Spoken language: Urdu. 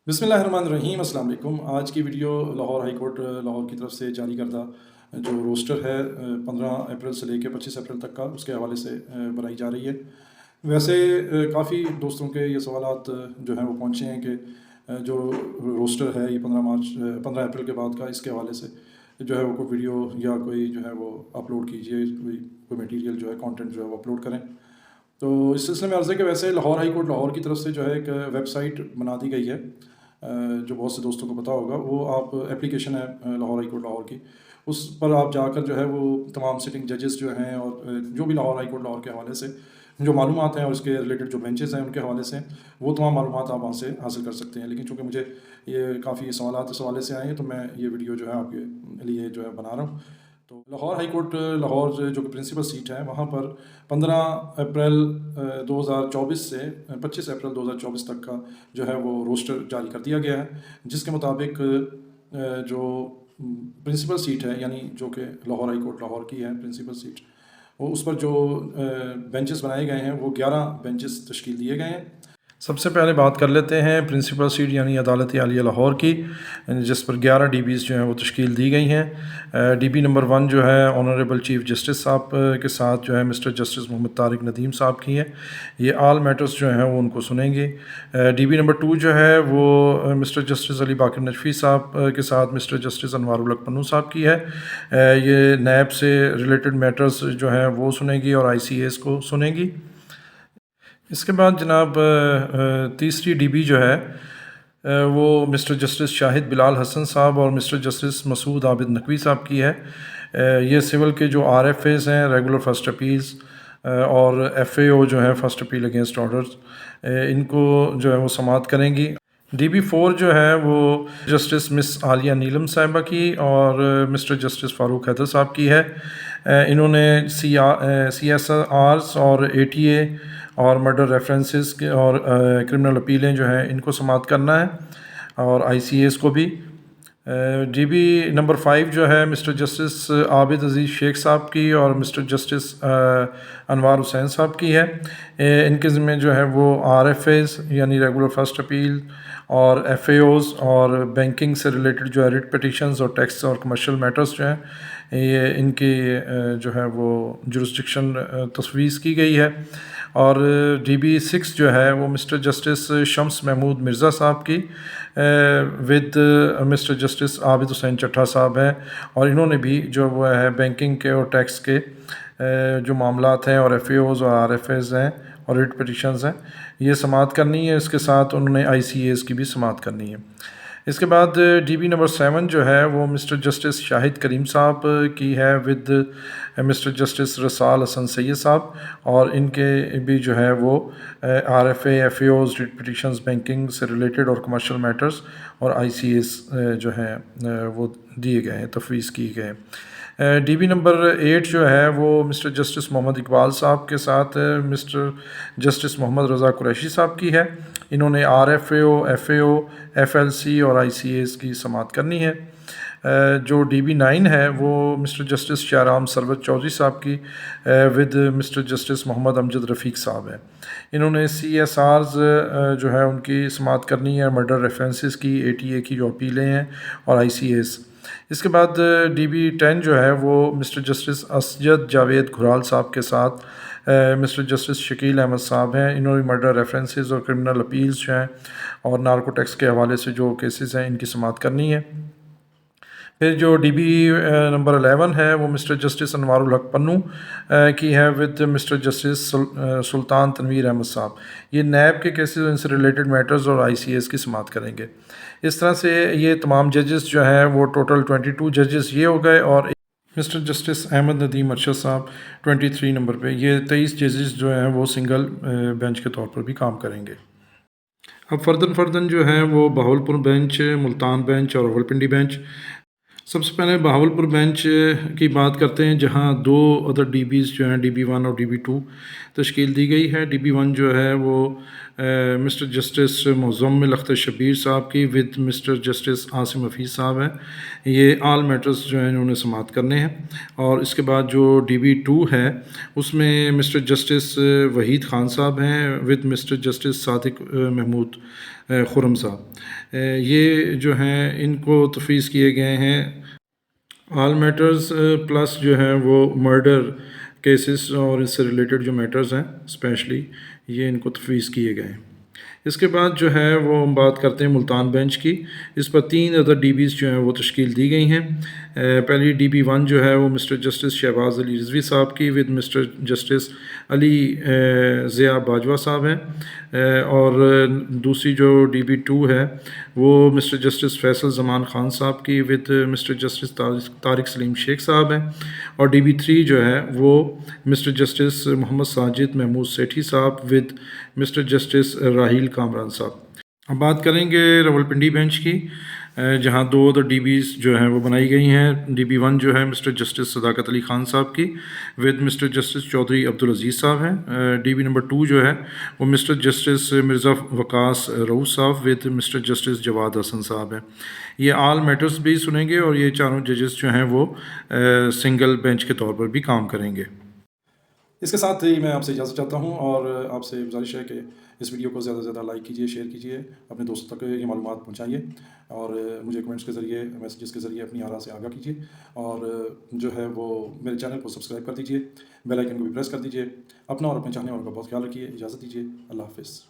بسم اللہ الرحمن الرحیم۔ السلام علیکم۔ آج کی video Lahore high court Lahore کی طرف سے جاری کردہ جو روسٹر ہے 15 اپریل سے لے کے 25 اپریل تک کا، اس کے حوالے سے بنائی جا رہی ہے۔ ویسے کافی دوستوں کے یہ سوالات جو ہیں وہ پہنچے ہیں کہ جو روسٹر ہے یہ 15 اپریل کے بعد کا، اس کے حوالے سے جو ہے وہ کوئی ویڈیو یا کوئی جو ہے وہ اپلوڈ کیجیے، کوئی میٹیریل جو ہے کانٹینٹ جو ہے وہ اپلوڈ کریں۔ تو اس سلسلے میں عرض ہے کہ ویسے لاہور ہائی کورٹ لاہور کی طرف سے جو ہے ایک ویب سائٹ بنا دی گئی ہے، جو بہت سے دوستوں کو پتہ ہوگا۔ وہ آپ ایپلیکیشن ہے لاہور ہائی کورٹ لاہور کی، اس پر آپ جا کر جو ہے وہ تمام سٹنگ ججز جو ہیں اور جو بھی لاہور ہائی کورٹ لاہور کے حوالے سے جو معلومات ہیں اور اس کے ریلیٹڈ جو بینچز ہیں ان کے حوالے سے وہ تمام معلومات آپ وہاں سے حاصل کر سکتے ہیں۔ لیکن چونکہ مجھے یہ کافی سوالات اس حوالے سے آئے ہیں تو میں یہ ویڈیو جو ہے آپ کے لیے جو ہے بنا رہا ہوں۔ تو لاہور ہائی کورٹ لاہور جو کہ پرنسپل سیٹ ہے، وہاں پر 15 اپریل 2024 سے 25 اپریل 2024 تک کا جو ہے وہ روسٹر جاری کر دیا گیا ہے، جس کے مطابق جو پرنسپل سیٹ ہے، یعنی جو کہ لاہور ہائی کورٹ لاہور کی ہے پرنسپل سیٹ، وہ اس پر جو بینچز بنائے گئے ہیں وہ 11 بینچز تشکیل دیے گئے ہیں۔ سب سے پہلے بات کر لیتے ہیں پرنسپل سیٹ یعنی عدالت عالیہ لاہور کی، جس پر 11 ڈی بیز جو ہیں وہ تشکیل دی گئی ہیں۔ ڈی بی نمبر 1 جو ہے آنریبل چیف جسٹس صاحب کے ساتھ جو ہے مسٹر جسٹس محمد طارق ندیم صاحب کی ہے۔ یہ آل میٹرز جو ہیں وہ ان کو سنیں گے۔ ڈی بی نمبر 2 جو ہے وہ مسٹر جسٹس علی باقر نجفی صاحب کے ساتھ مسٹر جسٹس انوار الحق پنو صاحب کی ہے۔ یہ نیب سے ریلیٹڈ میٹرز جو ہیں وہ سنیں گی اور آئی سی ایس کو سنیں گی۔ اس کے بعد جناب تیسری ڈی بی جو ہے وہ مسٹر جسٹس شاہد بلال حسن صاحب اور مسٹر جسٹس مسعود عابد نقوی صاحب کی ہے۔ یہ سول کے جو آر ایف ایز ہیں، ریگولر فرسٹ اپیلز، اور ایف اے او جو ہے فرسٹ اپیل اگینسٹ آرڈرز، ان کو جو ہے وہ سماعت کریں گی۔ ڈی بی 4 جو ہے وہ جسٹس مس عالیہ نیلم صاحبہ کی اور مسٹر جسٹس فاروق حیدر صاحب کی ہے۔ انہوں نے سی ایس آرز اور اے ٹی اے اور مرڈر ریفرنسز اور کرمنل اپیلیں جو ہیں ان کو سماعت کرنا ہے، اور آئی سی ایس کو بھی۔ ڈی بی نمبر 5 جو ہے مسٹر جسٹس عابد عزیز شیخ صاحب کی اور مسٹر جسٹس انوار حسین صاحب کی ہے۔ ان کے ذمہ جو ہے وہ آر ایف ایز یعنی ریگولر فرسٹ اپیل اور ایف اے اوز اور بینکنگ سے ریلیٹڈ جو ہے ریٹ پٹیشنز اور ٹیکس اور کمرشل میٹرز جو ہیں یہ ان کی جو ہے وہ جورسڈکشن تفویض کی گئی ہے۔ اور ڈی بی 6 جو ہے وہ مسٹر جسٹس شمس محمود مرزا صاحب کی ود مسٹر جسٹس عابد حسین چٹھا صاحب ہیں، اور انہوں نے بھی جو وہ ہے بینکنگ کے اور ٹیکس کے جو معاملات ہیں اور ایف اے اوز اور آر ایف ایز ہیں اور ریٹ پٹیشنز ہیں یہ سماعت کرنی ہے۔ اس کے ساتھ انہوں نے آئی سی ایز کی بھی سماعت کرنی ہے۔ اس کے بعد ڈی بی نمبر 7 جو ہے وہ مسٹر جسٹس شاہد کریم صاحب کی ہے with mister justice Rasaal Hasan Syed صاحب، اور ان کے بھی جو ہے وہ R F A, F A Os, writ petitions, banking سے ریلیٹڈ اور کمرشل میٹرز اور آئی سی ایس جو ہیں وہ دیے گئے ہیں، تفویض کیے گئے ہیں۔ ڈی بی نمبر 8 جو ہے وہ مسٹر جسٹس محمد اقبال صاحب کے ساتھ مسٹر جسٹس محمد رضا قریشی صاحب کی ہے۔ انہوں نے R F A O, F A O, F L C اور آئی سی ایس کی سماعت کرنی ہے۔ جو ڈی بی 9 ہے وہ مسٹر جسٹس شاہرام سرورت چودھری صاحب کی ود مسٹر جسٹس محمد امجد رفیق صاحب ہیں۔ انہوں نے سی ایس آرز جو ہے ان کی سماعت کرنی ہے، مرڈر ریفرنسز کی، اے ٹی اے کی جو اپیلیں ہیں اور آئی سی ایس۔ اس کے بعد ڈی بی 10 جو ہے وہ مسٹر جسٹس اسجد جاوید گھرال صاحب کے ساتھ مسٹر جسٹس شکیل احمد صاحب ہیں۔ انہوں نے مرڈر ریفرنسز اور کرمنل اپیلز جو ہیں اور نارکو ٹیکس کے حوالے سے جو کیسز ہیں ان کی سماعت کرنی ہے۔ پھر جو ڈی بی نمبر 11 ہے وہ مسٹر جسٹس انوار الحق پنو کی ہے ود مسٹر جسٹس سلطان تنویر احمد صاحب۔ یہ نیب کے کیسز ان سے ریلیٹڈ میٹرز اور آئی سی ایس کی سماعت کریں گے۔ اس طرح سے یہ تمام ججز جو ہیں وہ ٹوٹل 22 ججز یہ ہو گئے، اور مسٹر جسٹس احمد ندیم ارشد صاحب 23 نمبر پہ۔ یہ 23 ججز جو ہیں وہ سنگل بینچ کے طور پر بھی کام کریں گے۔ اب فردن جو ہیں وہ بہاولپور بینچ، ملتان بینچ اور راولپنڈی بینچ۔ سب سے پہلے بہاولپور بینچ کی بات کرتے ہیں، جہاں 2 ادر ڈی بیز جو ہیں ڈی بی 1 اور ڈی بی 2 تشکیل دی گئی ہے۔ ڈی بی 1 جو ہے وہ مسٹر جسٹس مزمل اختر شبیر صاحب کی with mister justice Asim Hafeez صاحب ہیں۔ یہ آل میٹرز جو ہیں انہوں نے سماعت کرنے ہیں۔ اور اس کے بعد جو ڈی بی 2 ہے اس میں مسٹر جسٹس وحید خان صاحب ہیں ود مسٹر جسٹس صادق محمود خرم صاحب، یہ جو ہیں ان کو تفویض کیے گئے ہیں آل میٹرز پلس جو ہے وہ مرڈر کیسز اور اس سے ریلیٹڈ جو میٹرز ہیں اسپیشلی یہ ان کو تفویض کیے گئے ہیں۔ اس کے بعد جو ہے وہ ہم بات کرتے ہیں ملتان بینچ کی۔ اس پر 3 ادر ڈی بیز جو ہیں وہ تشکیل دی گئی ہیں۔ پہلی ڈی بی 1 جو ہے وہ مسٹر جسٹس شہباز علی رضوی صاحب کی ود مسٹر جسٹس علی ضیاء باجوہ صاحب ہیں، اور دوسری جو ڈی بی 2 ہے وہ مسٹر جسٹس فیصل زمان خان صاحب کی ود مسٹر جسٹس طارق سلیم شیخ صاحب ہیں، اور ڈی بی 3 جو ہے وہ مسٹر جسٹس محمد ساجد محمود سیٹھی صاحب with mister justice Raheel Kamran صاحب۔ اب بات کریں گے راولپنڈی بینچ کی، جہاں 2 ادر ڈی بیز جو ہیں وہ بنائی گئی ہیں۔ ڈی بی 1 جو ہے مسٹر جسٹس صداقت علی خان صاحب کی with mister justice Chaudhry Abdul Aziz صاحب ہیں۔ ڈی بی نمبر 2 جو ہے وہ مسٹر جسٹس مرزا وقاص رؤوف صاحب ود مسٹر جسٹس جواد حسن صاحب ہیں۔ یہ آل میٹرز بھی سنیں گے اور یہ چاروں ججز جو ہیں وہ سنگل بینچ کے طور پر بھی کام کریں گے۔ اس کے ساتھ ہی میں آپ سے اجازت چاہتا ہوں اور آپ سے گزارش ہے کہ اس ویڈیو کو زیادہ سے زیادہ لائک کیجیے، شیئر کیجیے، اپنے دوستوں تک یہ معلومات پہنچائیے، اور مجھے کمنٹس کے ذریعے، میسیجز کے ذریعے اپنی آراء سے آگاہ کیجیے، اور جو ہے وہ میرے چینل کو سبسکرائب کر دیجیے، بیل آئیکن کو بھی پریس کر دیجیے۔ اپنا اور اپنے چاہنے والوں کا بہت خیال رکھیے۔ اجازت دیجیے، اللہ حافظ۔